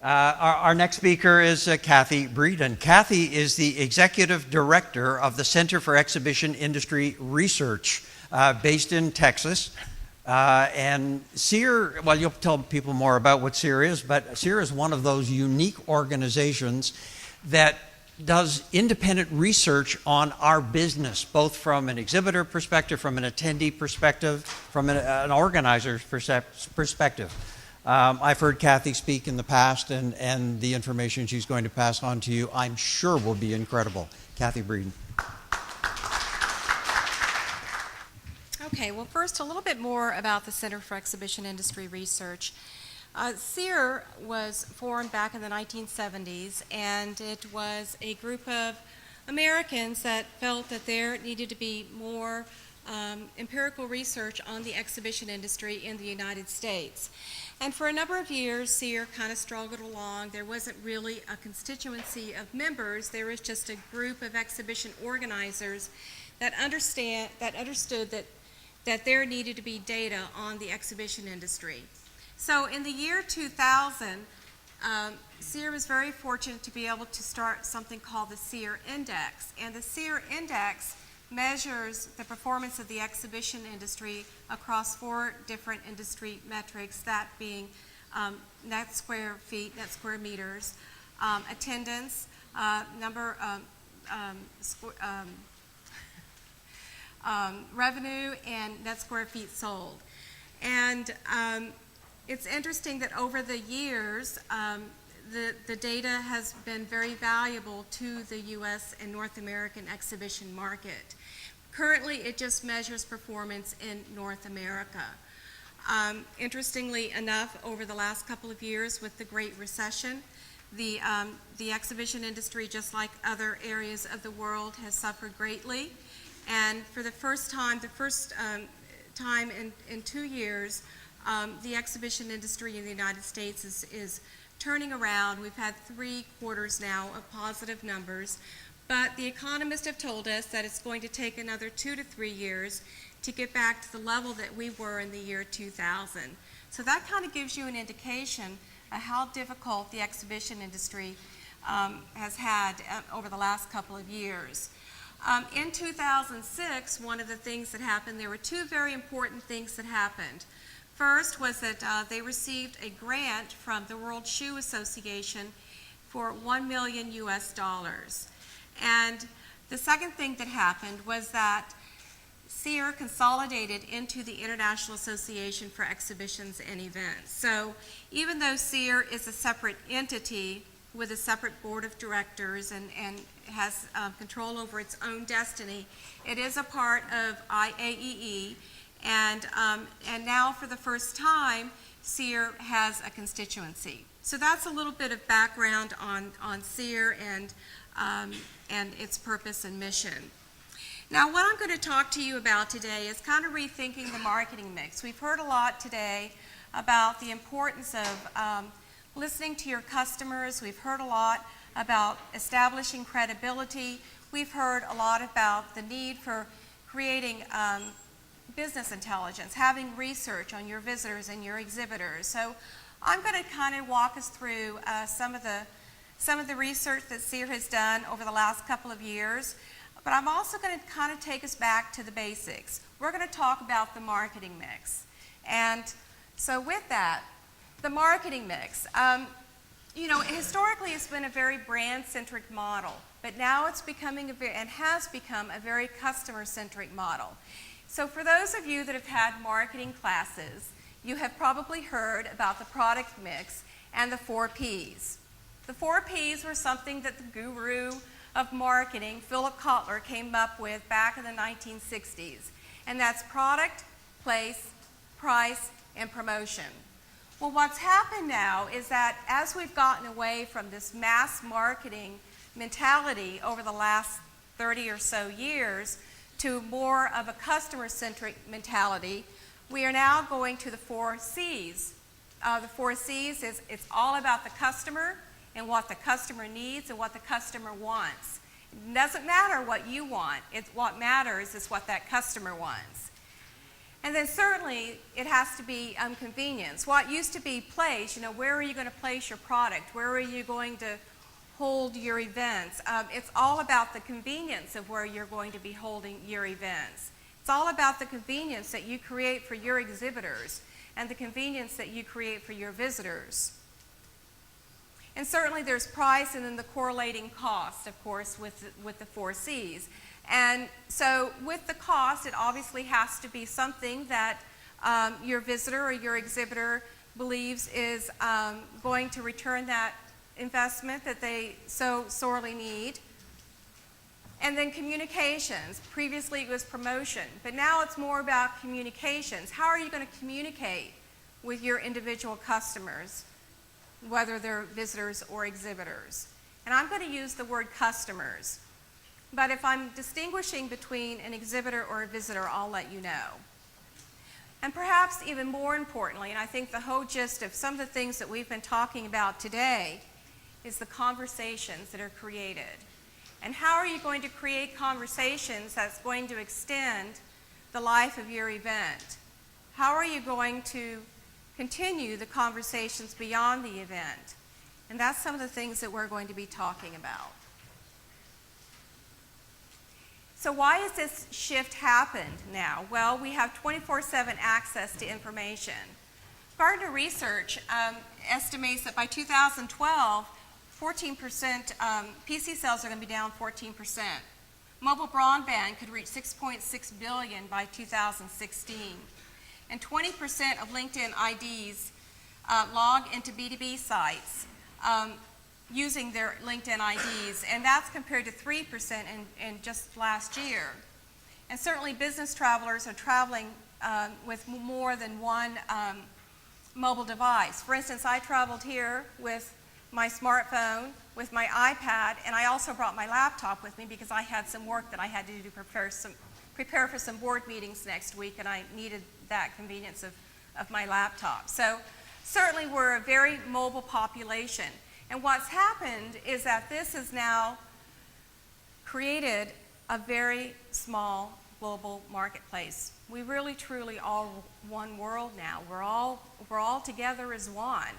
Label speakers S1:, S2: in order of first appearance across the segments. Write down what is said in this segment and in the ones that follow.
S1: Our next speaker is Cathy Breden. Cathy is the Executive Director of the Center for Exhibition Industry Research based in Texas. And CEIR, well, you'll tell people more about what CEIR is, but CEIR is one of those unique organizations that does independent research on our business, both from an exhibitor perspective, from an attendee perspective, from an organizer's perspective. I've heard Cathy speak in the past, and the information she's going to pass on to you, I'm sure, will be incredible. Cathy Breden.
S2: Okay, well, first, a little bit more about the Center for Exhibition Industry Research. CEIR was formed back in the 1970s, and it was a group of Americans that felt that there needed to be more empirical research on the exhibition industry in the United States. And for a number of years, CEIR kind of struggled along. There wasn't really a constituency of members. There was just a group of exhibition organizers that understood that there needed to be data on the exhibition industry. So in the year 2000, CEIR was very fortunate to be able to start something called the CEIR Index. And the CEIR Index measures the performance of the exhibition industry across 4 different industry metrics, that being net square feet, net square meters, attendance, revenue, and net square feet sold. And it's interesting that over the years, the data has been very valuable to the U.S. and North American exhibition market. Currently, it just measures performance in North America. Interestingly enough, over the last couple of years with the Great Recession, the exhibition industry, just like other areas of the world, has suffered greatly. And for the first time in 2 years, the exhibition industry in the United States is turning around. We've had 3 quarters now of positive numbers, but the economists have told us that it's going to take another 2 to 3 years to get back to the level that we were in the year 2000. So that kind of gives you an indication of how difficult the exhibition industry has had over the last couple of years. In 2006, one of the things that happened, there were 2 very important things that happened. First was that they received a grant from the World Shoe Association for $1 million US. And the second thing that happened was that CEIR consolidated into the International Association for Exhibitions and Events. So even though CEIR is a separate entity with a separate board of directors and has control over its own destiny, it is a part of IAEE. And now, for the first time, CEIR has a constituency. So that's a little bit of background on CEIR and its purpose and mission. Now, what I'm going to talk to you about today is kind of rethinking the marketing mix. We've heard a lot today about the importance of listening to your customers. We've heard a lot about establishing credibility. We've heard a lot about the need for creating business intelligence, having research on your visitors and your exhibitors. So I'm going to kind of walk us through some of the research that CEIR has done over the last couple of years, but I'm also going to kind of take us back to the basics. We're going to talk about the marketing mix. And so with that, the marketing mix, historically it's been a very brand-centric model, but now it's becoming has become a very customer-centric model. So for those of you that have had marketing classes, you have probably heard about the product mix and the 4 Ps. The 4 Ps were something that the guru of marketing, Philip Kotler, came up with back in the 1960s. And that's product, place, price, and promotion. Well, what's happened now is that as we've gotten away from this mass marketing mentality over the last 30 or so years, to more of a customer-centric mentality, we are now going to the 4 Cs. The 4 Cs is it's all about the customer and what the customer needs and what the customer wants. It doesn't matter what you want. What matters is what that customer wants. And then certainly it has to be convenience. What used to be place, where are you going to place your product? Where are you going to hold your events? It's all about the convenience of where you're going to be holding your events. It's all about the convenience that you create for your exhibitors and the convenience that you create for your visitors. And certainly there's price and then the correlating cost, of course, with the 4 C's. And so with the cost, it obviously has to be something that your visitor or your exhibitor believes is going to return that investment that they so sorely need. And then communications. Previously it was promotion, but now it's more about communications. How are you going to communicate with your individual customers, whether they're visitors or exhibitors? And I'm going to use the word customers. But if I'm distinguishing between an exhibitor or a visitor, I'll let you know. And perhaps even more importantly, and I think the whole gist of some of the things that we've been talking about today, is the conversations that are created. And how are you going to create conversations that's going to extend the life of your event? How are you going to continue the conversations beyond the event? And that's some of the things that we're going to be talking about. So why has this shift happened now? Well, we have 24/7 access to information. Gartner Research estimates that by 2012, 14% PC sales are going to be down 14%. Mobile broadband could reach 6.6 billion by 2016. And 20% of LinkedIn IDs log into B2B sites using their LinkedIn IDs, and that's compared to 3% in just last year. And certainly business travelers are traveling with more than one mobile device. For instance, I traveled here with my smartphone, with my iPad, and I also brought my laptop with me because I had some work that I had to do to prepare for some board meetings next week, and I needed that convenience of my laptop. So certainly we're a very mobile population. And what's happened is that this has now created a very small global marketplace. We really truly are one world now. We're all together as one.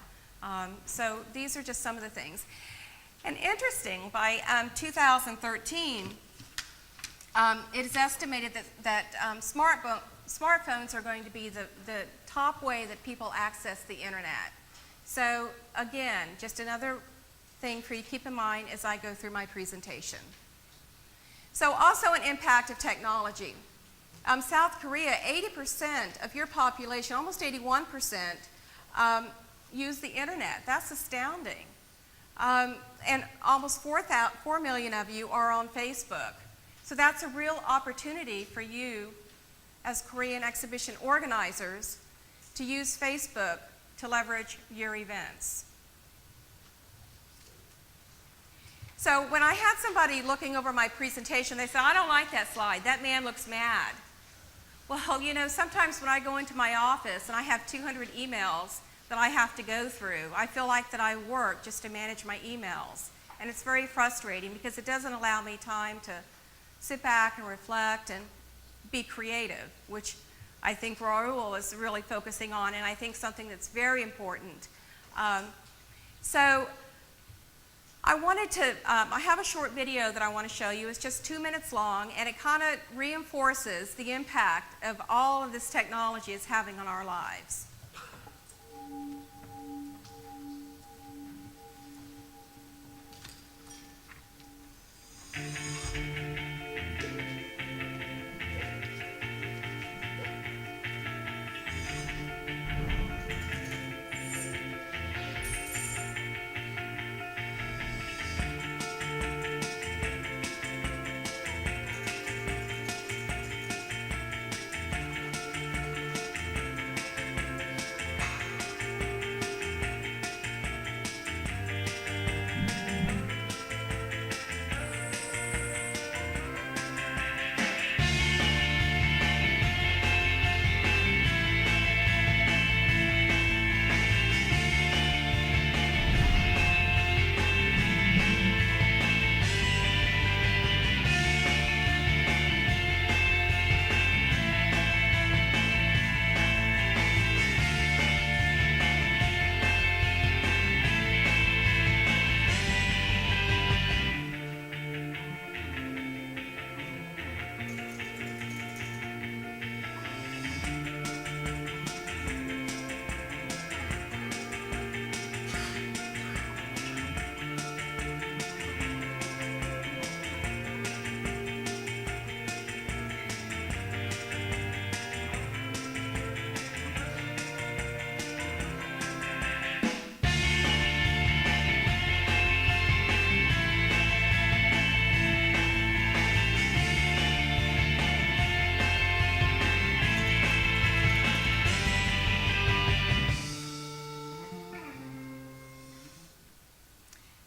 S2: So these are just some of the things. And interesting, by 2013, it is estimated that smartphones are going to be the top way that people access the internet. So again, just another thing for you to keep in mind as I go through my presentation. So also an impact of technology. South Korea, 80% of your population, almost 81%, use the internet. That's astounding. And almost 4 million of you are on Facebook. So that's a real opportunity for you as Korean exhibition organizers to use Facebook to leverage your events. So when I had somebody looking over my presentation, they said, "I don't like that slide. That man looks mad." Well, sometimes when I go into my office and I have 200 emails that I have to go through, I feel like that I work just to manage my emails. And it's very frustrating because it doesn't allow me time to sit back and reflect and be creative, which I think Raul is really focusing on, and I think something that's very important. So I have a short video that I want to show you. It's just 2 minutes long, and it kind of reinforces the impact of all of this technology is having on our lives.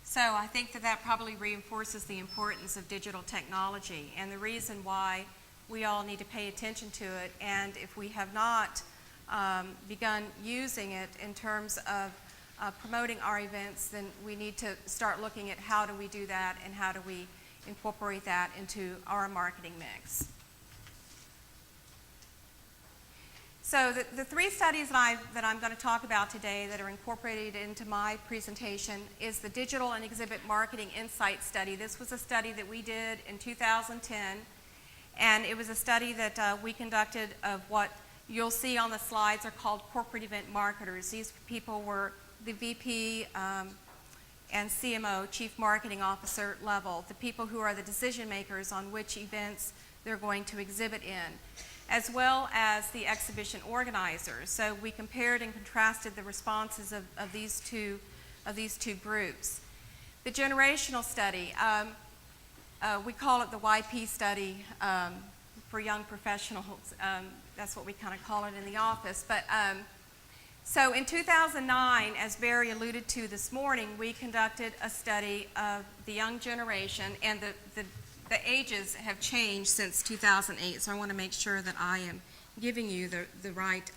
S2: So I think that that probably reinforces the importance of digital technology and the reason why we all need to pay attention to it. And if we have not begun using it in terms of promoting our events, then we need to start looking at how do we do that and how do we incorporate that into our marketing mix. So the three studies that I'm going to talk about today that are incorporated into my presentation is the Digital and Exhibit Marketing Insight Study. This was a study that we did in 2010, and it was a study that we conducted of what you'll see on the slides are called corporate event marketers. These people were the VP and CMO, Chief Marketing Officer level, the people who are the decision makers on which events they're going to exhibit in, as well as the exhibition organizers. So we compared and contrasted the responses of these two groups. The generational study, we call it the YP study for young professionals. That's what we kind of call it in the office. But so in 2009, as Barry alluded to this morning, we conducted a study of the young generation, and the ages have changed since 2008, so I want to make sure that I am giving you the right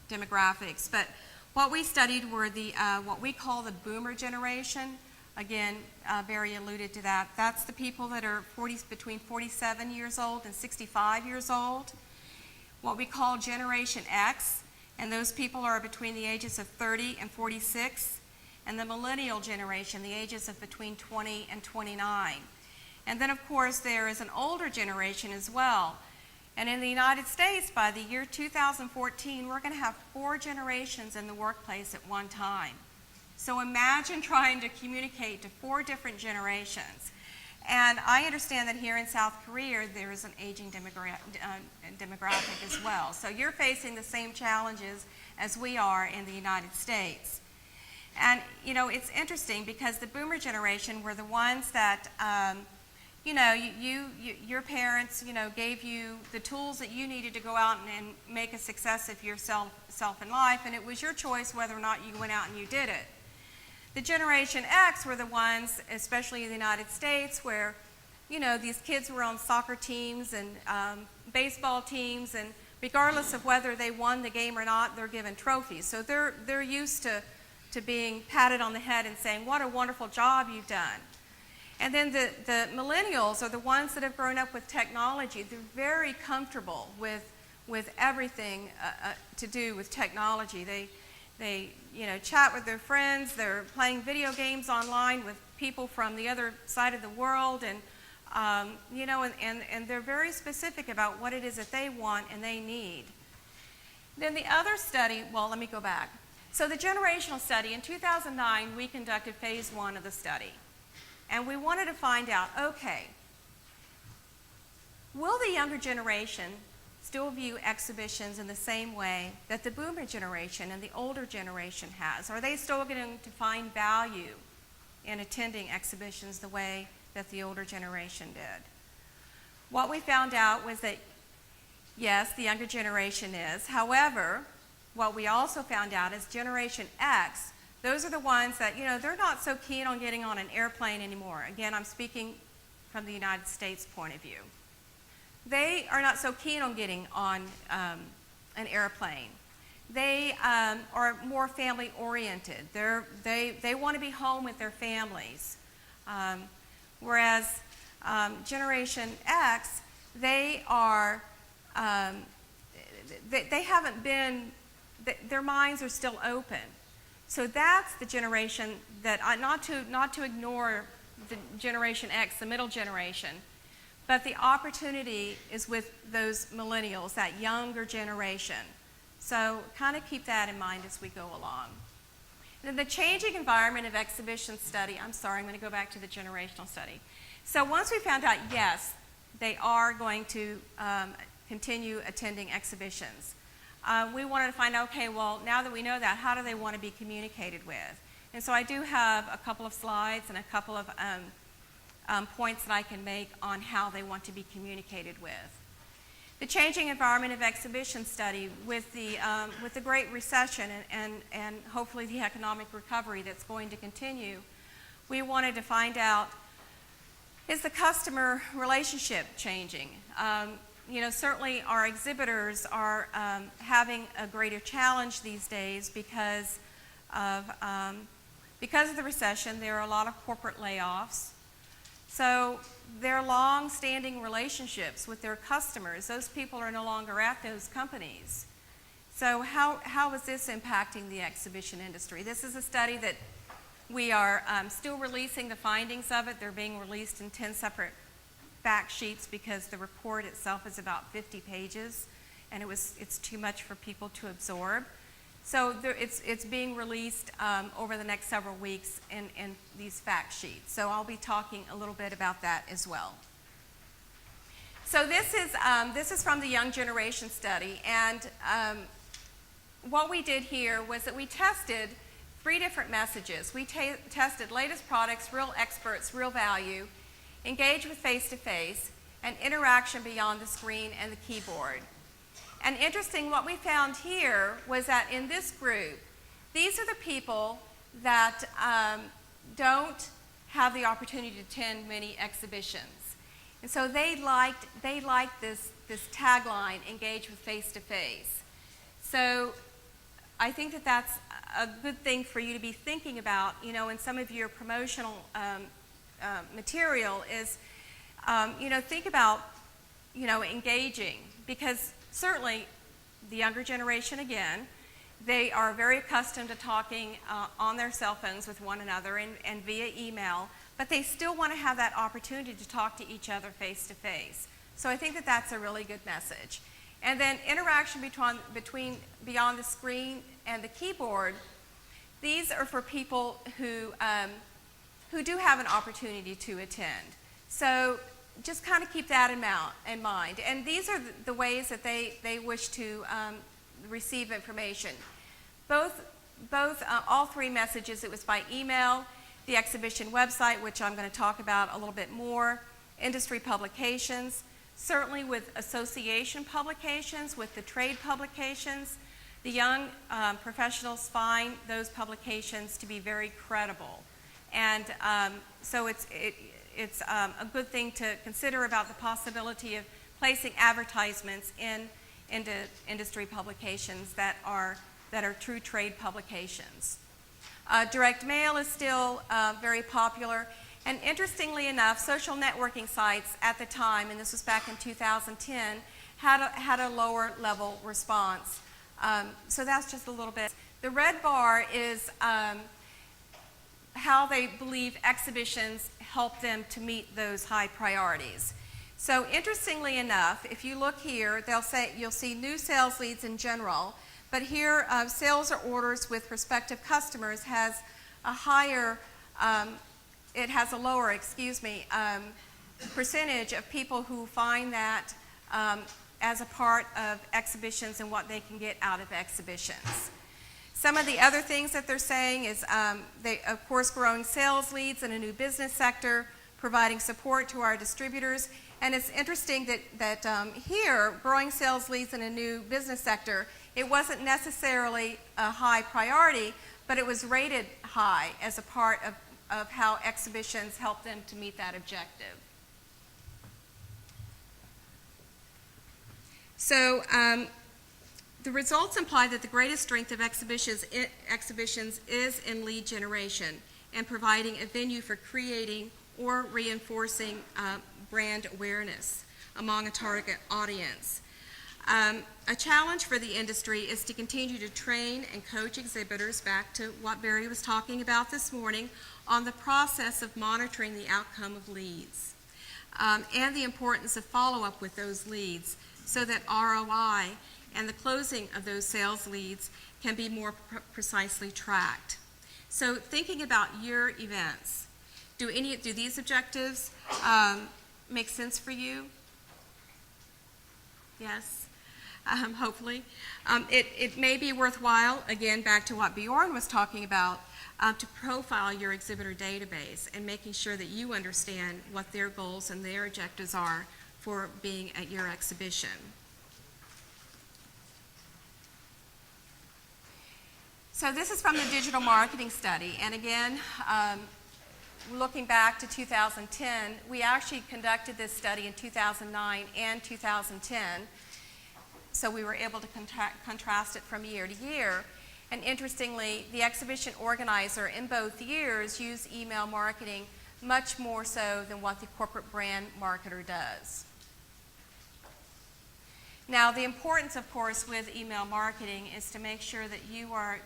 S2: demographics. But what we studied were the what we call the boomer generation. Again, Barry alluded to that. That's the people that are between 47 years old and 65 years old. What we call Generation X, and those people are between the ages of 30 and 46. And the millennial generation, the ages of between 20 and 29. And then, of course, there is an older generation as well. And in the United States, by the year 2014, we're going to have 4 generations in the workplace at one time. So imagine trying to communicate to 4 different generations. And I understand that here in South Korea, there is an aging demographic as well. So you're facing the same challenges as we are in the United States. And, you know, it's interesting because the boomer generation were the ones that, your parents, gave you the tools that you needed to go out and make a success of yourself in life, and it was your choice whether or not you went out and you did it. The Generation X were the ones, especially in the United States, where, these kids were on soccer teams and baseball teams, and regardless of whether they won the game or not, they're given trophies. So they're used to being patted on the head and saying, what a wonderful job you've done. And then the millennials are the ones that have grown up with technology. They're very comfortable with everything to do with technology. They chat with their friends. They're playing video games online with people from the other side of the world, and and they're very specific about what it is that they want and they need. Then the other study, well, let me go back. So the generational study, in 2009, we conducted phase 1 of the study. And we wanted to find out, okay, will the younger generation still view exhibitions in the same way that the boomer generation and the older generation has? Are they still going to find value in attending exhibitions the way that the older generation did? What we found out was that, yes, the younger generation is. However, what we also found out is Generation X, those are the ones that, they're not so keen on getting on an airplane anymore. Again, I'm speaking from the United States point of view. They are not so keen on getting on an airplane. They are more family oriented. They want to be home with their families. Whereas Generation X, they are, they haven't been, their minds are still open. So that's the generation that, not to ignore the Generation X, the middle generation, but the opportunity is with those millennials, that younger generation. So kind of keep that in mind as we go along. And then the changing environment of exhibition study, I'm going to go back to the generational study. So once we found out, yes, they are going to continue attending exhibitions. We wanted to find out, okay, well, now that we know that, how do they want to be communicated with? And so I do have a couple of slides and a couple of points that I can make on how they want to be communicated with. the changing environment of exhibition study with the Great Recession and hopefully the economic recovery that's going to continue. We wanted to find out, is the customer relationship changing? Certainly our exhibitors are having a greater challenge these days because of the recession. There are a lot of corporate layoffs. So their long-standing relationships with their customers, those people are no longer at those companies. So how is this impacting the exhibition industry? This is a study that we are still releasing the findings of it. They're being released in 10 separate fact sheets because the report itself is about 50 pages, and it's too much for people to absorb. So it's being released over the next several weeks in these fact sheets. So I'll be talking a little bit about that as well. So this is from the Young Generation Study, and what we did here was that we tested 3 different messages. We tested latest products, real experts, real value, engage with face-to-face, and interaction beyond the screen and the keyboard. And interesting, what we found here was that in this group, these are the people that don't have the opportunity to attend many exhibitions. And so they liked this tagline, engage with face-to-face. So I think that that's a good thing for you to be thinking about, in some of your promotional material is, think about, engaging, because certainly the younger generation, again, they are very accustomed to talking on their cell phones with one another and via email, but they still want to have that opportunity to talk to each other face to face. So I think that that's a really good message. And then interaction between beyond the screen and the keyboard, these are for people who do have an opportunity to attend. So just kind of keep that in mind. And these are the ways that they wish to receive information. All 3 messages, it was by email, the exhibition website, which I'm going to talk about a little bit more, industry publications, certainly with association publications, with the trade publications. The young professionals find those publications to be very credible. And so it's a good thing to consider about the possibility of placing advertisements into industry publications that are true trade publications. Direct mail is still very popular. And interestingly enough, social networking sites at the time, and this was back in 2010, had a lower level response. So that's just a little bit. The red bar is how they believe exhibitions help them to meet those high priorities. So interestingly enough, if you look here, you'll see new sales leads in general, but here sales or orders with prospective customers has a lower percentage of people who find that as a part of exhibitions and what they can get out of exhibitions. Some of the other things that they're saying is, of course, growing sales leads in a new business sector, providing support to our distributors. And it's interesting that here, growing sales leads in a new business sector, it wasn't necessarily a high priority, but it was rated high as a part of how exhibitions help them to meet that objective. So the results imply that the greatest strength of exhibitions is in lead generation and providing a venue for creating or reinforcing brand awareness among a target audience. A challenge for the industry is to continue to train and coach exhibitors, back to what Barry was talking about this morning, on the process of monitoring the outcome of leads and the importance of follow-up with those leads so that ROI and the closing of those sales leads can be more precisely tracked. So thinking about your events, do these objectives make sense for you? Yes, hopefully. It may be worthwhile, again, back to what Bjorn was talking about, to profile your exhibitor database and making sure that you understand what their goals and their objectives are for being at your exhibition. So this is from the digital marketing study, and again, looking back to 2010, we actually conducted this study in 2009 and 2010, so we were able to contrast it from year to year. And interestingly, the exhibition organizer in both years used email marketing much more so than what the corporate brand marketer does. Now, the importance, of course, with email marketing is to make sure that you are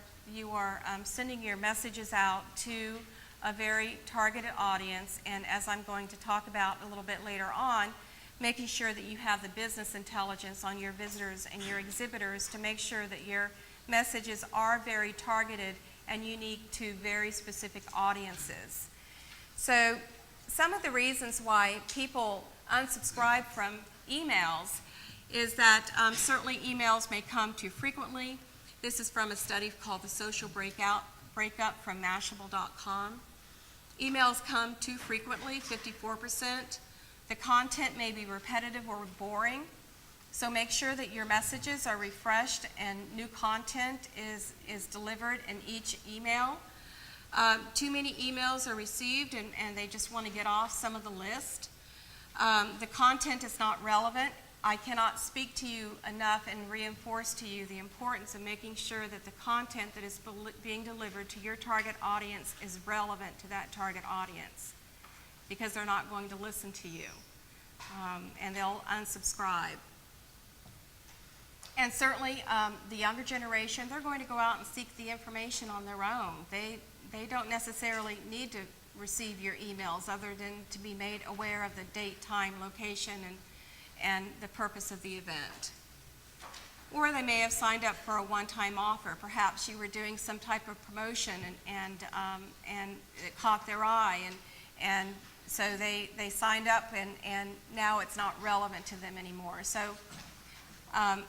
S2: sending your messages out to a very targeted audience, and as I'm going to talk about a little bit later on, making sure that you have the business intelligence on your visitors and your exhibitors to make sure that your messages are very targeted and unique to very specific audiences. So some of the reasons why people unsubscribe from emails is that certainly emails may come too frequently. This is from a study called the Social Breakup from Mashable.com. Emails come too frequently, 54%. The content may be repetitive or boring, so make sure that your messages are refreshed and new content is delivered in each email. Too many emails are received and they just want to get off some of the list. The content is not relevant. I cannot speak to you enough and reinforce to you the importance of making sure that the content that is being delivered to your target audience is relevant to that target audience, because they're not going to listen to you, and they'll unsubscribe. And certainly the younger generation, they're going to go out and seek the information on their own. They don't necessarily need to receive your emails other than to be made aware of the date, time, location, and the purpose of the event. Or they may have signed up for a one-time offer. Perhaps you were doing some type of promotion and it caught their eye, and so they signed up, and now it's not relevant to them anymore. So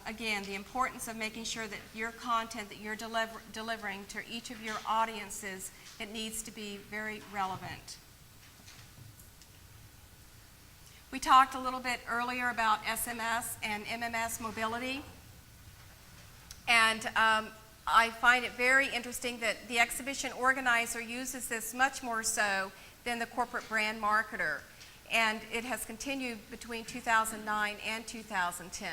S2: again, the importance of making sure that your content that you're delivering to each of your audiences, it needs to be very relevant. We talked a little bit earlier about SMS and MMS mobility, and I find it very interesting that the exhibition organizer uses this much more so than the corporate brand marketer, and it has continued between 2009 and 2010.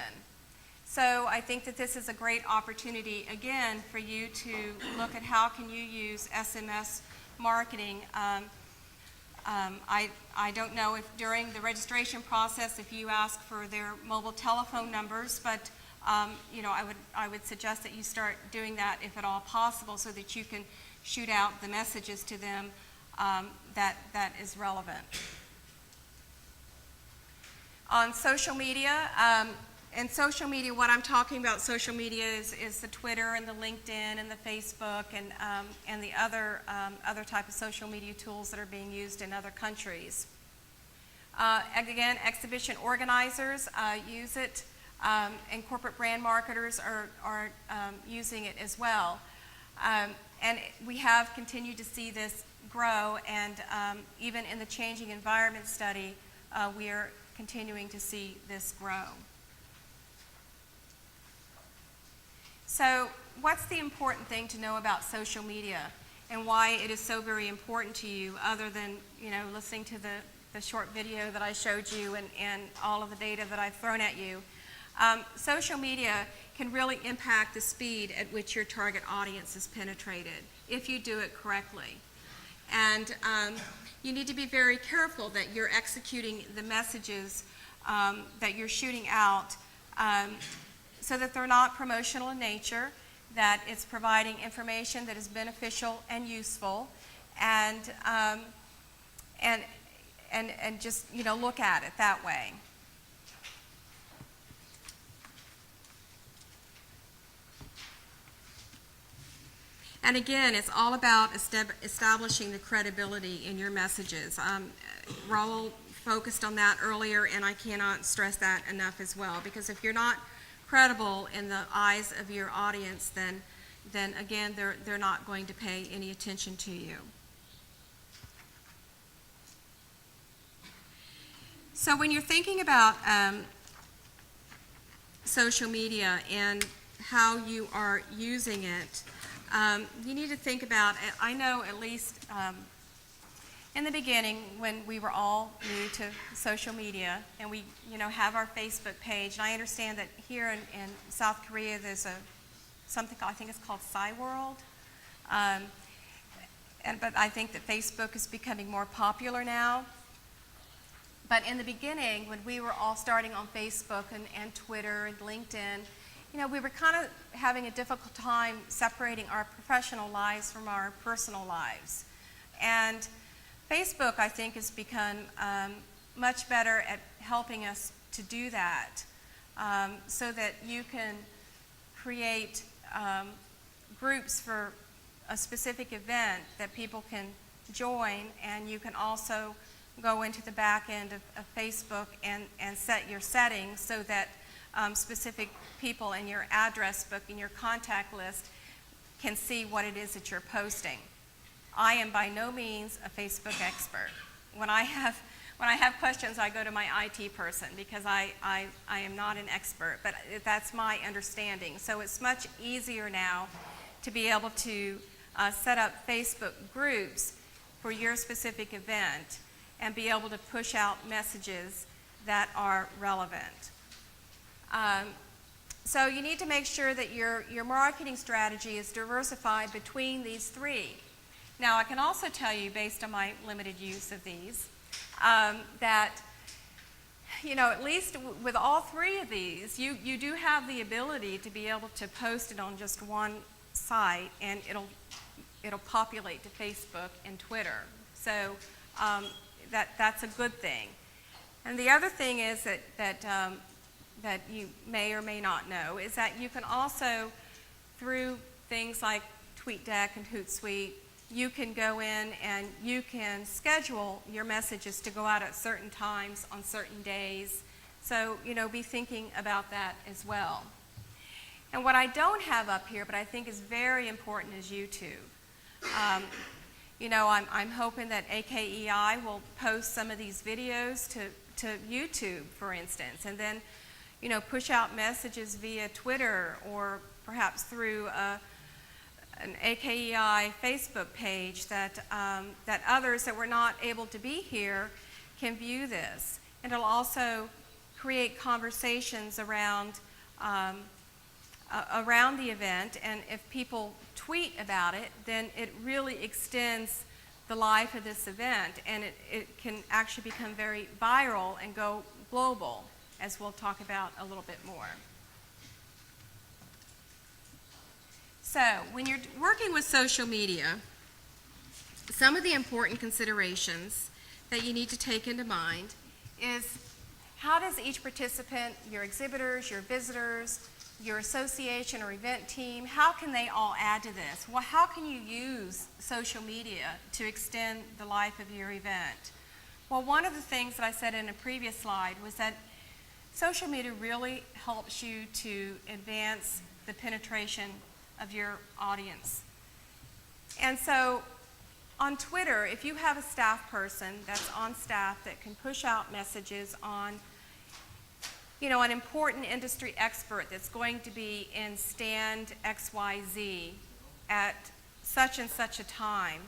S2: So I think that this is a great opportunity, again, for you to look at how can you use SMS marketing. I don't know if during the registration process if you ask for their mobile telephone numbers, but you know, I would suggest that you start doing that if at all possible, so that you can shoot out the messages to them that is relevant. On social media, and social media, what I'm talking about social media is the Twitter and the LinkedIn and the Facebook and the other type of social media tools that are being used in other countries. Again, exhibition organizers use it, and corporate brand marketers are using it as well. And we have continued to see this grow, and even in the changing environment study, we are continuing to see this grow. So what's the important thing to know about social media and why it is so very important to you, other than, you know, listening to the short video that I showed you and all of the data that I've thrown at you? Social media can really impact the speed at which your target audience is penetrated if you do it correctly. And you need to be very careful that you're executing the messages that you're shooting out so that they're not promotional in nature, that it's providing information that is beneficial and useful, and just, you know, look at it that way. And again, it's all about establishing the credibility in your messages. Raul focused on that earlier, and I cannot stress that enough as well, because if you're not credible in the eyes of your audience, then again, they're not going to pay any attention to you. So when you're thinking about social media and how you are using it, You need to think about, I know at least in the beginning when we were all new to social media and we have our Facebook page, and I understand that here in South Korea there's something I think it's called SciWorld. But I think that Facebook is becoming more popular now. But in the beginning, when we were all starting on Facebook and Twitter and LinkedIn, we were kind of having a difficult time separating our professional lives from our personal lives. And Facebook, I think, has become much better at helping us to do that, so that you can create groups for a specific event that people can join, and you can also go into the back end of Facebook and set your settings so that specific people in your address book, in your contact list, can see what it is that you're posting. I am by no means a Facebook expert. When I have questions, I go to my IT person because I am not an expert, but that's my understanding. So it's much easier now to be able to set up Facebook groups for your specific event and be able to push out messages that are relevant. So you need to make sure that your marketing strategy is diversified between these three. Now, I can also tell you, based on my limited use of these, that at least with all three of these, you do have the ability to be able to post it on just one site, and it'll populate to Facebook and Twitter. So that's a good thing. And the other thing is that you may or may not know is that you can also, through things like TweetDeck and Hootsuite, you can go in and you can schedule your messages to go out at certain times on certain days. So, be thinking about that as well. And what I don't have up here, but I think is very important, is YouTube. I'm hoping that AKEI will post some of these videos to YouTube, for instance, and then, push out messages via Twitter or perhaps through an AKEI Facebook page that others that were not able to be here can view this. And it'll also create conversations around the event, and if people tweet about it, then it really extends the life of this event, and it can actually become very viral and go global, as we'll talk about a little bit more. So, when you're working with social media, some of the important considerations that you need to take into mind is how does each participant, your exhibitors, your visitors, your association or event team, how can they all add to this? Well, how can you use social media to extend the life of your event? Well, one of the things that I said in a previous slide was that social media really helps you to advance the penetration of your audience. And so on Twitter, if you have a staff person that's on staff that can push out messages on an important industry expert that's going to be in stand XYZ at such and such a time,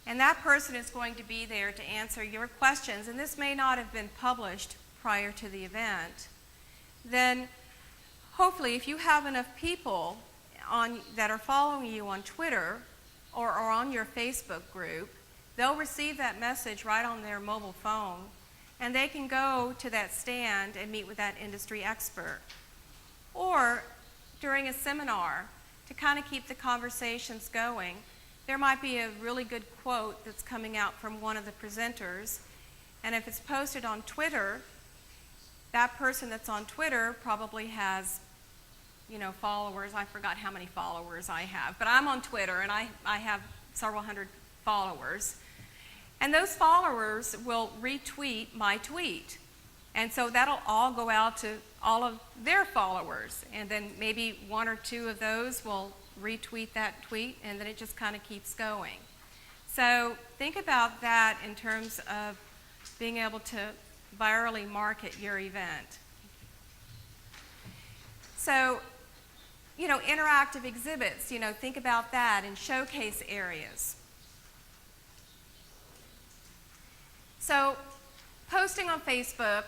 S2: and that person is going to be there to answer your questions, and this may not have been published prior to the event, then hopefully if you have enough people that are following you on Twitter or on your Facebook group, they'll receive that message right on their mobile phone, and they can go to that stand and meet with that industry expert. Or during a seminar, to kind of keep the conversations going, there might be a really good quote that's coming out from one of the presenters, and if it's posted on Twitter, that person that's on Twitter probably has followers. I forgot how many followers I have, but I'm on Twitter and I have several hundred followers. And those followers will retweet my tweet. And so that'll all go out to all of their followers. And then maybe one or two of those will retweet that tweet, and then it just kind of keeps going. So think about that in terms of being able to virally market your event. So interactive exhibits, think about that, and showcase areas. So, posting on Facebook,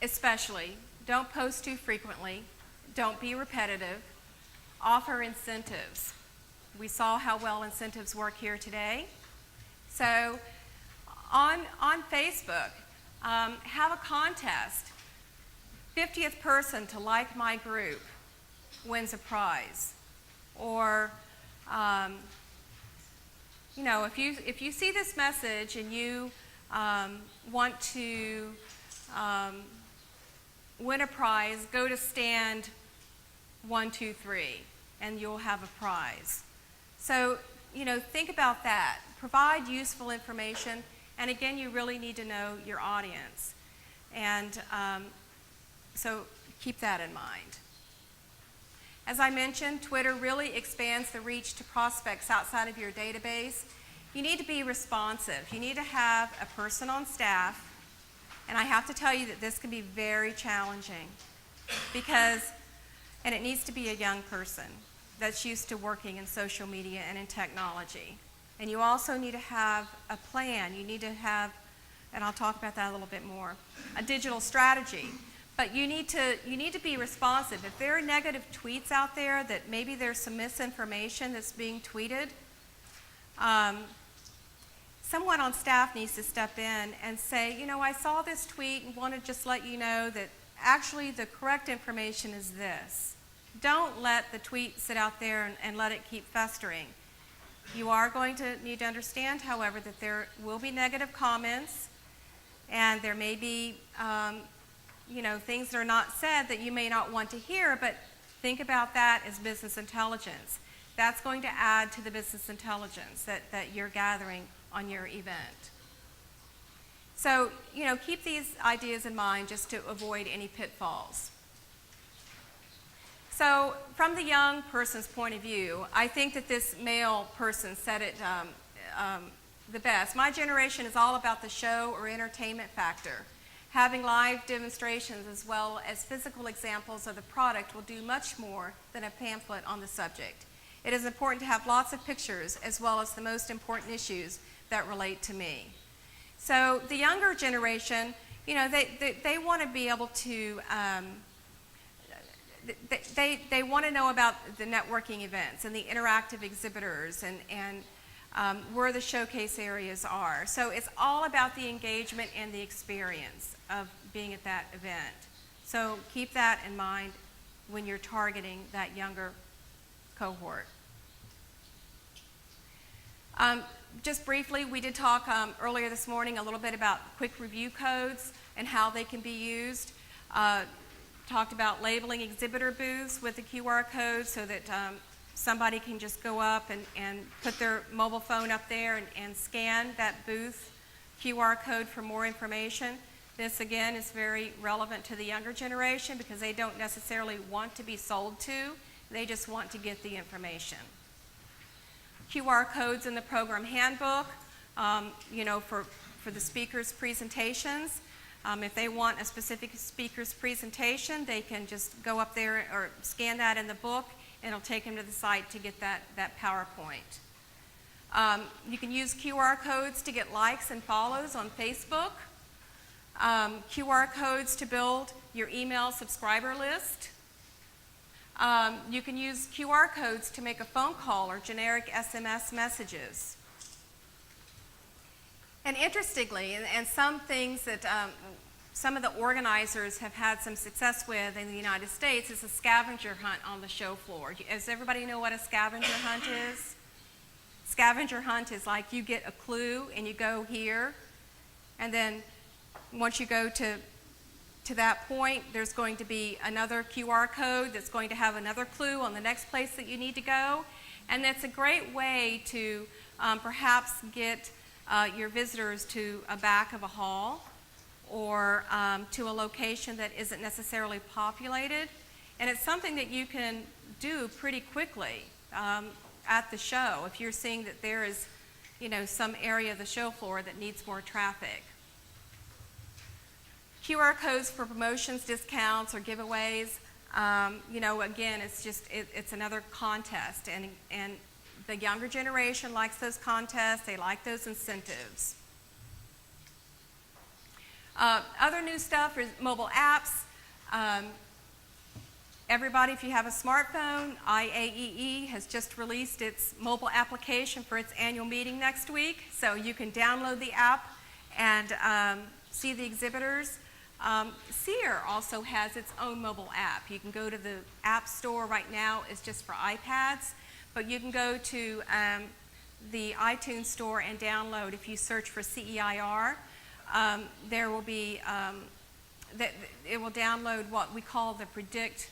S2: especially, don't post too frequently, don't be repetitive, offer incentives. We saw how well incentives work here today. So, on Facebook, have a contest. 50th person to like my group wins a prize. Or, if you see this message and you want to win a prize, go to stand 1, 2, 3, and you'll have a prize. So, think about that. Provide useful information, and again, you really need to know your audience. And so keep that in mind. As I mentioned, Twitter really expands the reach to prospects outside of your database. You need to be responsive. You need to have a person on staff, and I have to tell you that this can be very challenging and it needs to be a young person that's used to working in social media and in technology. And you also need to have a plan. You need to have, and I'll talk about that a little bit more, a digital strategy. But you need to be responsive. If there are negative tweets out there, that maybe there's some misinformation that's being tweeted, someone on staff needs to step in and say, I saw this tweet and want to just let you know that actually the correct information is this. Don't let the tweet sit out there and let it keep festering. You are going to need to understand, however, that there will be negative comments, and there may be things that are not said that you may not want to hear, but think about that as business intelligence. That's going to add to the business intelligence that you're gathering on your event. So, keep these ideas in mind just to avoid any pitfalls. So, from the young person's point of view, I think that this male person said it the best. My generation is all about the show or entertainment factor. Having live demonstrations as well as physical examples of the product will do much more than a pamphlet on the subject. It is important to have lots of pictures as well as the most important issues that relate to me. So the younger generation, they want to be able to, they want to know about the networking events and the interactive exhibitors and where the showcase areas are. So it's all about the engagement and the experience of being at that event. So keep that in mind when you're targeting that younger cohort. Just briefly, we did talk earlier this morning a little bit about quick review codes and how they can be used. Talked about labeling exhibitor booths with a QR code so that somebody can just go up and put their mobile phone up there and scan that booth QR code for more information. This, again, is very relevant to the younger generation because they don't necessarily want to be sold to. They just want to get the information. QR codes in the program handbook, for the speaker's presentations. If they want a specific speaker's presentation, they can just go up there or scan that in the book, and it'll take them to the site to get that PowerPoint. You can use QR codes to get likes and follows on Facebook. QR codes to build your email subscriber list. You can use QR codes to make a phone call or generic SMS messages. And interestingly, and some things that some of the organizers have had some success with in the United States is a scavenger hunt on the show floor. Does everybody know what a scavenger hunt is? Scavenger hunt is like you get a clue and you go here, and then once you go to that point, there's going to be another QR code that's going to have another clue on the next place that you need to go. And that's a great way to perhaps get your visitors to a back of a hall or to a location that isn't necessarily populated. And it's something that you can do pretty quickly at the show if you're seeing that there is, some area of the show floor that needs more traffic. QR codes for promotions, discounts, or giveaways. Again, it's another contest, and the younger generation likes those contests. They like those incentives. Other new stuff is mobile apps. Everybody, if you have a smartphone, IAEE has just released its mobile application for its annual meeting next week. So you can download the app and see the exhibitors. SEER also has its own mobile app. You can go to the App Store right now. It's just for iPads. But you can go to the iTunes Store and download. If you search for CEIR, there will be, it will download what we call the Predict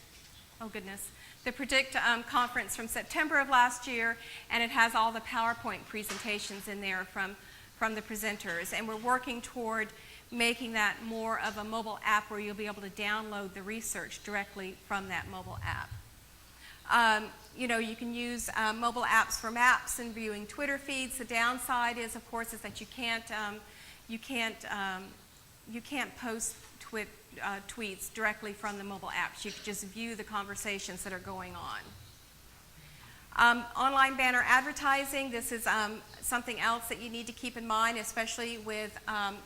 S2: conference from September of last year, and it has all the PowerPoint presentations in there from the presenters. And we're working toward making that more of a mobile app where you'll be able to download the research directly from that mobile app. You can use mobile apps for maps and viewing Twitter feeds. The downside is, of course, is that you can't post tweets directly from the mobile apps. You can just view the conversations that are going on. Online banner advertising. This is something else that you need to keep in mind, especially with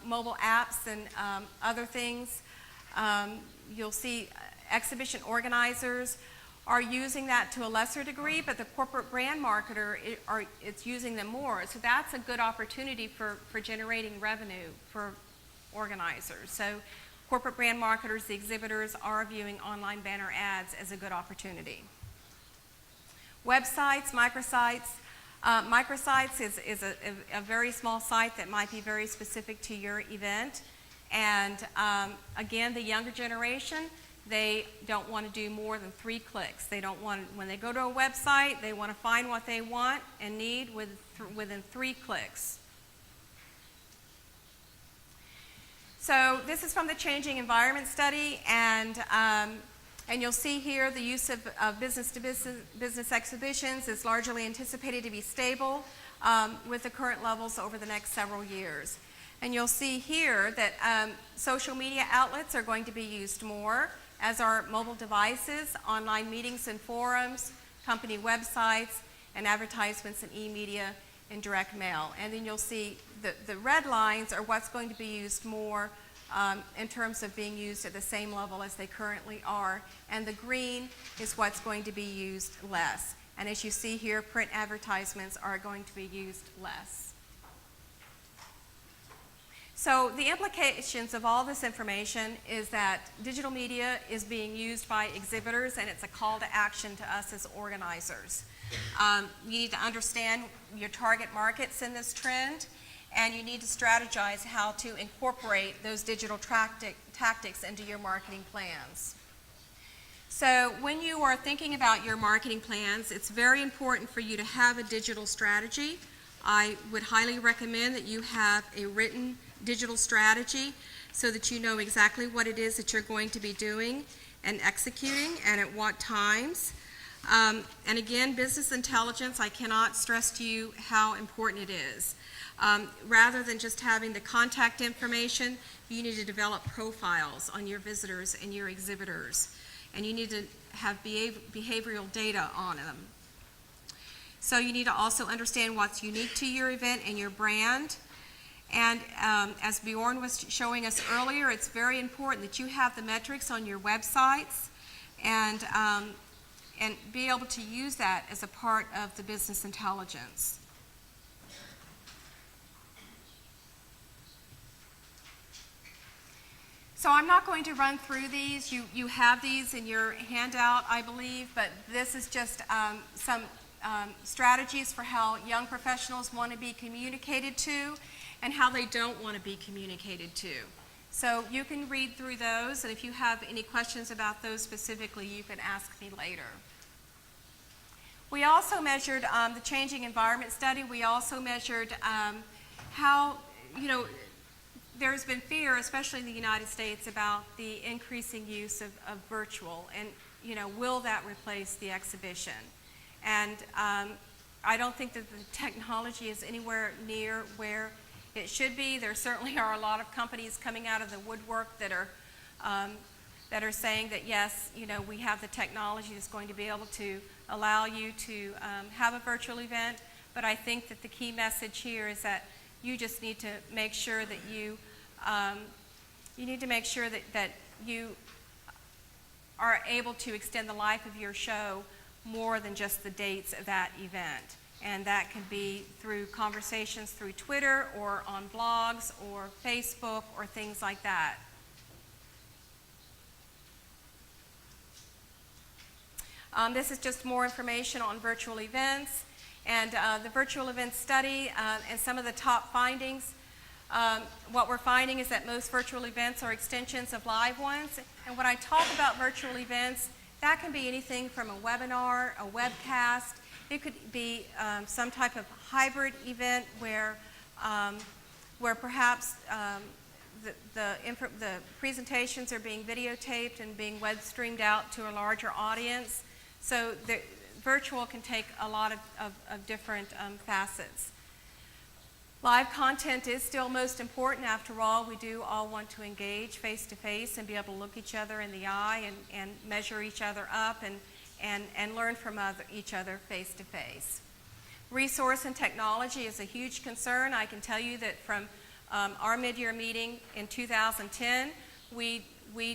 S2: mobile apps and other things. You'll see exhibition organizers are using that to a lesser degree, but the corporate brand marketer it's using them more. So that's a good opportunity for generating revenue for organizers. So corporate brand marketers, the exhibitors, are viewing online banner ads as a good opportunity. Websites, microsites. Microsites is a very small site that might be very specific to your event. And again, the younger generation, they don't want to do more than 3 clicks. They don't want, when they go to a website, they want to find what they want and need within 3 clicks. So this is from the Changing Environment Study, and you'll see here the use of business-to-business exhibitions is largely anticipated to be stable with the current levels over the next several years. And you'll see here that social media outlets are going to be used more, as are mobile devices, online meetings and forums, company websites, and advertisements and e-media and direct mail. And then you'll see the red lines are what's going to be used more in terms of being used at the same level as they currently are. And the green is what's going to be used less. And as you see here, print advertisements are going to be used less. So the implications of all this information is that digital media is being used by exhibitors, and it's a call to action to us as organizers. You need to understand your target markets in this trend, and you need to strategize how to incorporate those digital tactics into your marketing plans. So when you are thinking about your marketing plans, it's very important for you to have a digital strategy. I would highly recommend that you have a written digital strategy so that you know exactly what it is that you're going to be doing and executing and at what times. And again, business intelligence, I cannot stress to you how important it is. Rather than just having the contact information, you need to develop profiles on your visitors and your exhibitors. And you need to have behavioral data on them. So you need to also understand what's unique to your event and your brand. And as Bjorn was showing us earlier, it's very important that you have the metrics on your websites and be able to use that as a part of the business intelligence. So I'm not going to run through these. You have these in your handout, I believe, but this is just some strategies for how young professionals want to be communicated to and how they don't want to be communicated to. So you can read through those, and if you have any questions about those specifically, you can ask me later. We also measured the Changing Environment Study. We also measured how, there's been fear, especially in the United States, about the increasing use of virtual, and will that replace the exhibition? And I don't think that the technology is anywhere near where it should be. There certainly are a lot of companies coming out of the woodwork that are that are saying that yes, we have the technology that's going to be able to allow you to have a virtual event. But I think that the key message here is that you just need to make sure that you are able to extend the life of your show more than just the dates of that event. And that can be through conversations through Twitter or on blogs or Facebook or things like that. This is just more information on virtual events and the virtual event study and some of the top findings. What we're finding is that most virtual events are extensions of live ones. And when I talk about virtual events, that can be anything from a webinar, a webcast. It could be some type of hybrid event where perhaps the presentations are being videotaped and being web streamed out to a larger audience. So the virtual can take a lot of different facets. Live content is still most important. After all, we do all want to engage face-to-face and be able to look each other in the eye and measure each other up and learn from each other face-to-face. Resource and technology is a huge concern. I can tell you that from our mid-year meeting in 2010, we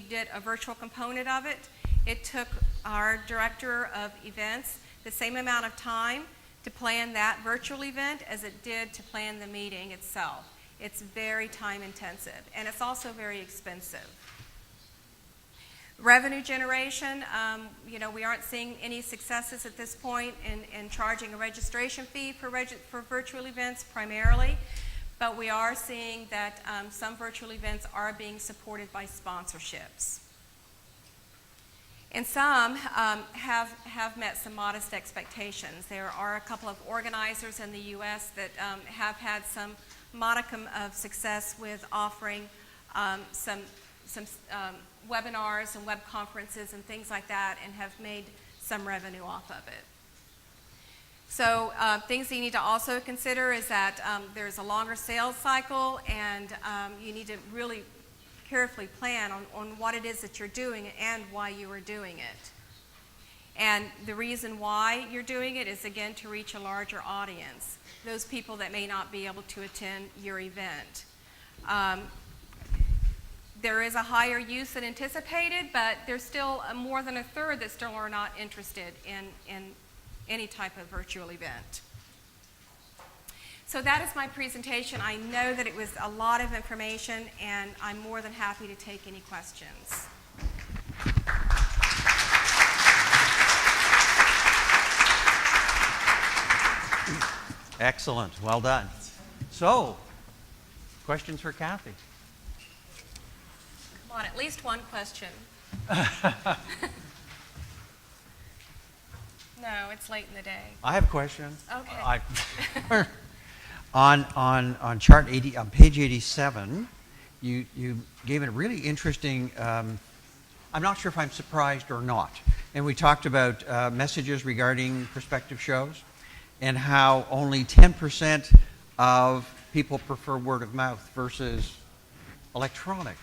S2: did a virtual component of it. It took our director of events the same amount of time to plan that virtual event as it did to plan the meeting itself. It's very time intensive, and it's also very expensive. Revenue generation, we aren't seeing any successes at this point in charging a registration fee for virtual events primarily, but we are seeing that some virtual events are being supported by sponsorships. And some have met some modest expectations. There are a couple of organizers in the U.S. that have had some modicum of success with offering some webinars and web conferences and things like that, and have made some revenue off of it. So things that you need to also consider is that there's a longer sales cycle, and you need to really carefully plan on what it is that you're doing and why you are doing it. And the reason why you're doing it is, again, to reach a larger audience, those people that may not be able to attend your event. There is a higher use than anticipated, but there's still more than a third that still are not interested in any type of virtual event. So that is my presentation. I know that it was a lot of information, and I'm more than happy to take any questions.
S1: Excellent. Well done. So, questions for Cathy?
S2: Come on, at least one question. No, it's late in the day.
S1: I have a question.
S2: Okay.
S1: On chart 80, on page 87, you gave a really interesting, I'm not sure if I'm surprised or not, and we talked about messages regarding prospective shows and how only 10% of people prefer word of mouth versus electronic.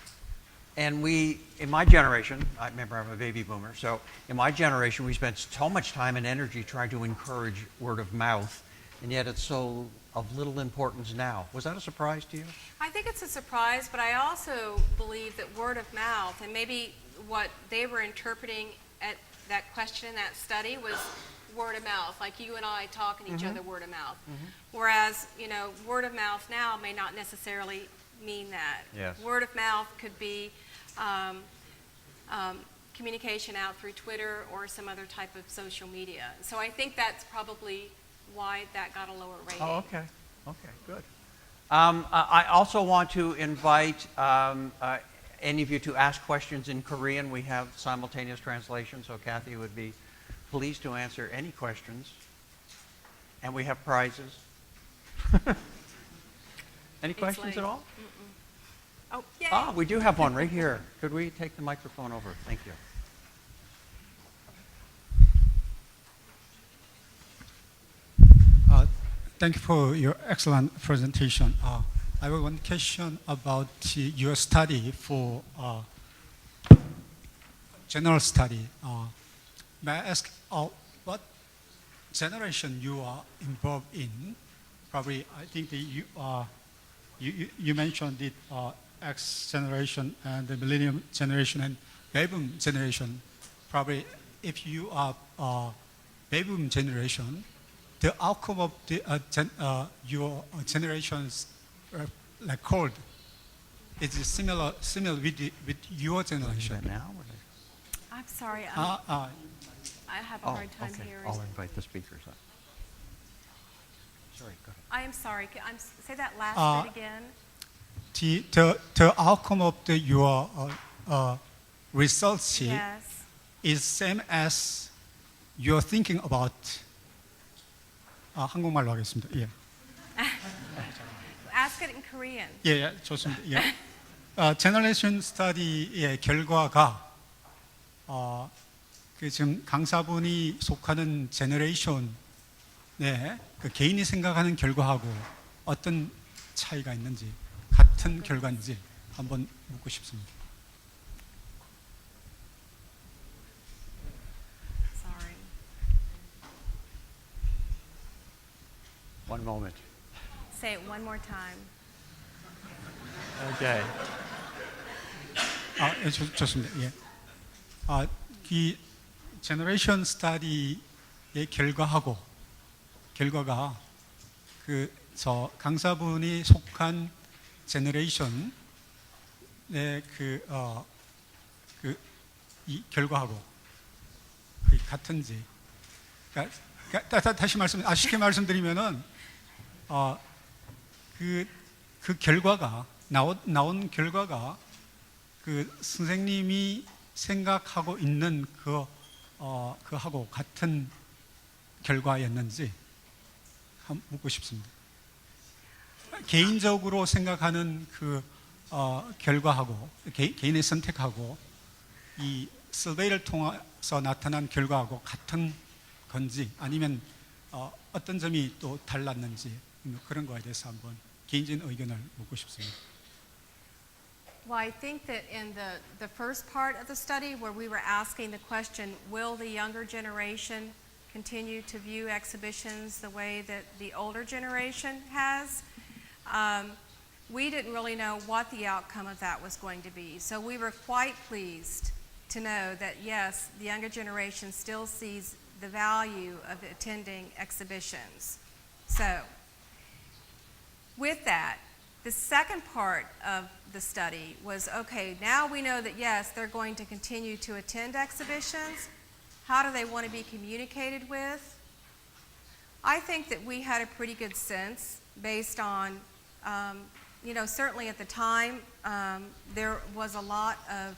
S1: And in my generation, I remember I'm a baby boomer, so in my generation we spent so much time and energy trying to encourage word of mouth, and yet it's so of little importance now. Was that a surprise to you?
S2: I think it's a surprise, but I also believe that word of mouth, and maybe what they were interpreting at that question in that study was word of mouth, like you and I talking to each other word of mouth. Whereas, word of mouth now may not necessarily mean that.
S1: Yes.
S2: Word of mouth could be communication out through Twitter or some other type of social media. So I think that's probably why that got a lower rating.
S1: Oh, okay. Okay, good. I also want to invite any of you to ask questions in Korean. We have simultaneous translation, so Cathy would be pleased to answer any questions. And we have prizes. Any questions at all?
S2: Oh, yay.
S1: Ah, we do have one right here. Could we take the microphone over? Thank you.
S3: Thank you for your excellent presentation. I have one question about your study for general study. May I ask what generation you are involved in? Probably, I think that you mentioned it, X generation and the millennium generation and baby boom generation. Probably, if you are baby boom generation, the outcome of your generation's record is similar with your generation.
S1: Now?
S2: I'm sorry, I have a hard time hearing.
S1: I'll invite the speakers up. Sorry, go ahead.
S2: I am sorry. Say that last bit again.
S3: The outcome of your results
S2: Yes.
S3: is same as you're thinking about. 한국말로 하겠습니다. 예.
S2: Ask it in Korean.
S3: 예, 좋습니다. 예. 제너레이션 스터디의 결과가 그 지금 강사분이 속하는 제너레이션에 그 개인이 생각하는 결과하고 어떤 차이가 있는지 같은 결과인지 한번 묻고 싶습니다.
S2: Sorry.
S1: One moment.
S2: Say it one more time.
S1: Okay.
S3: 예, 좋습니다. 예. 이 제너레이션 스터디의 결과가 저 강사분이 속한 제너레이션의 이 결과하고 같은지. 그러니까 다시 쉽게 말씀드리면은 그 결과가 나온 결과가 그 선생님이 생각하고 있는 그하고 같은 결과였는지 한번 묻고 싶습니다. 개인적으로 생각하는 그 결과하고 개인의 선택하고 이 서베이를 통해서 나타난 결과하고 같은 건지 아니면 어떤 점이 또 달랐는지 그런 거에 대해서 한번 개인적인 의견을 묻고 싶습니다.
S2: Well, I think that in the first part of the study where we were asking the question, will the younger generation continue to view exhibitions the way that the older generation has? We didn't really know what the outcome of that was going to be. So we were quite pleased to know that, yes, the younger generation still sees the value of attending exhibitions. So with that, the second part of the study was, okay, now we know that, yes, they're going to continue to attend exhibitions. How do they want to be communicated with? I think that we had a pretty good sense based on, certainly at the time, there was a lot of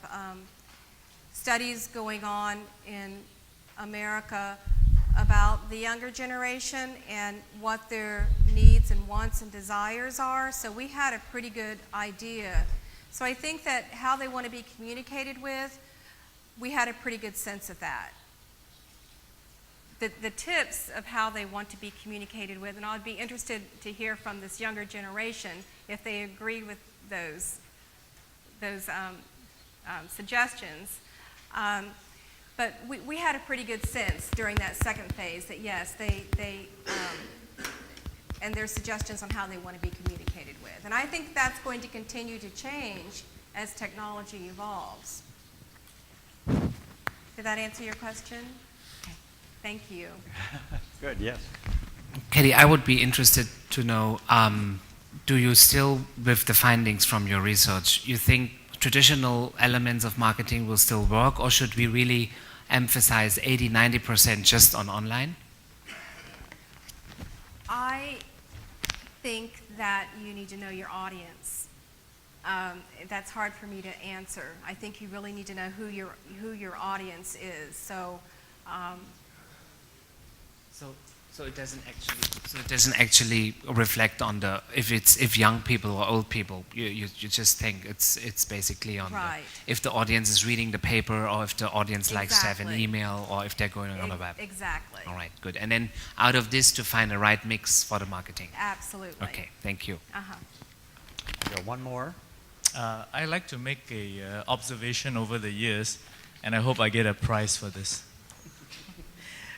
S2: studies going on in America about the younger generation and what their needs and wants and desires are. So we had a pretty good idea. So I think that how they want to be communicated with, we had a pretty good sense of that. The tips of how they want to be communicated with, and I'd be interested to hear from this younger generation if they agreed with those suggestions. But we had a pretty good sense during that second phase that yes, they and their suggestions on how they want to be communicated with. And I think that's going to continue to change as technology evolves. Did that answer your question? Okay. Thank you.
S1: Good, yes.
S4: Cathy, I would be interested to know, do you still, with the findings from your research, you think traditional elements of marketing will still work, or should we really emphasize 80-90% just on online?
S2: I think that you need to know your audience. That's hard for me to answer. I think you really need to know who your audience is. So
S4: it doesn't actually reflect on if young people or old people. You just think it's basically on
S2: right.
S4: If the audience is reading the paper, or if the audience likes to have an
S2: Exactly.
S4: email, or if they're going on a web.
S2: Exactly.
S4: All right, good. And then out of this, to find the right mix for the marketing.
S2: Absolutely.
S4: Okay, thank you.
S1: One more.
S5: I like to make a observation over the years. and I hope I get a prize for this.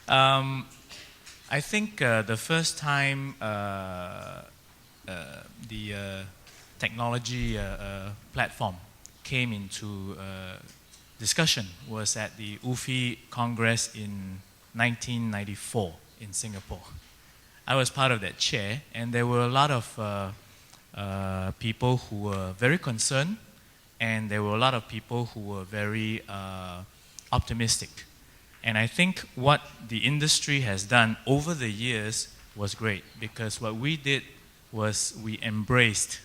S5: I think the first time the technology platform came into discussion was at the UFI Congress in 1994 in Singapore. I was part of that chair, and there were a lot of people who were very concerned, and there were a lot of people who were very optimistic. And I think what the industry has done over the years was great, because what we did was we embraced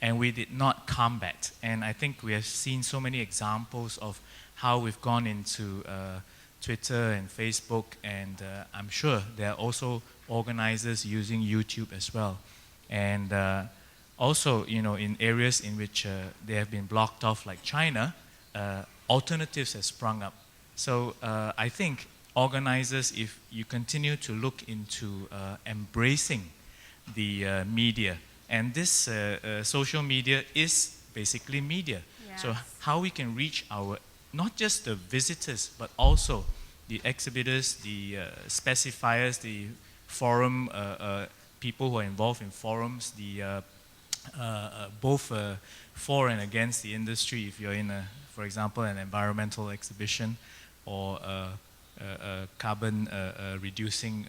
S5: and we did not combat. And I think we have seen so many examples of how we've gone into Twitter and Facebook, and I'm sure there are also organizers using YouTube as well. And also, in areas in which they have been blocked off, like China, alternatives have sprung up. So I think organizers, if you continue to look into embracing the media, and this social media is basically media.
S2: Yes.
S5: So how we can reach not just the visitors, but also the exhibitors, the specifiers, the forum people who are involved in forums, the both for and against the industry. If you're in, for example, an environmental exhibition or a carbon reducing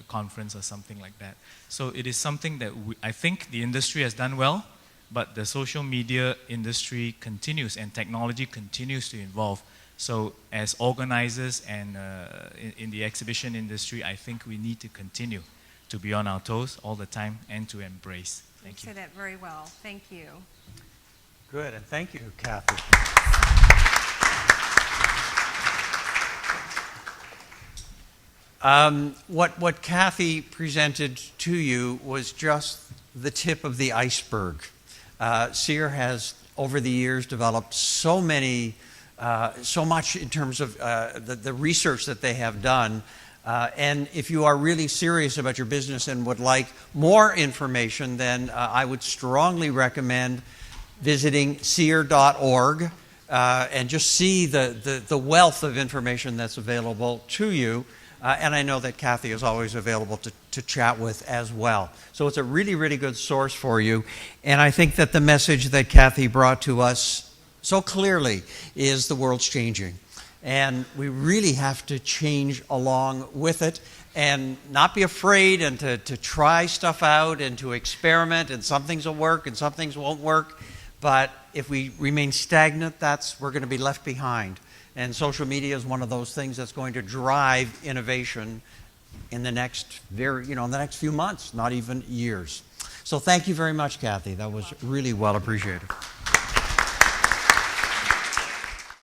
S5: conference or something like that. So it is something that I think the industry has done well, but the social media industry continues and technology continues to evolve. So as organizers and in the exhibition industry, I think we need to continue to be on our toes all the time and to embrace. Thank you.
S2: You said that very well. Thank you.
S1: Good, and thank you, Cathy. What Cathy presented to you was just the tip of the iceberg. SEER has, over the years, developed so much in terms of the research that they have done. And if you are really serious about your business and would like more information, then I would strongly recommend visiting SEER.org and just see the wealth of information that's available to you. And I know that Cathy is always available to chat with as well. So it's a really, really good source for you. And I think that the message that Cathy brought to us so clearly is the world's changing. And we really have to change along with it and not be afraid and to try stuff out and to experiment, and some things will work and some things won't work. But if we remain stagnant, we're going to be left behind. And social media is one of those things that's going to drive innovation in the next few months, not even years. So thank you very much, Cathy. That was really well appreciated.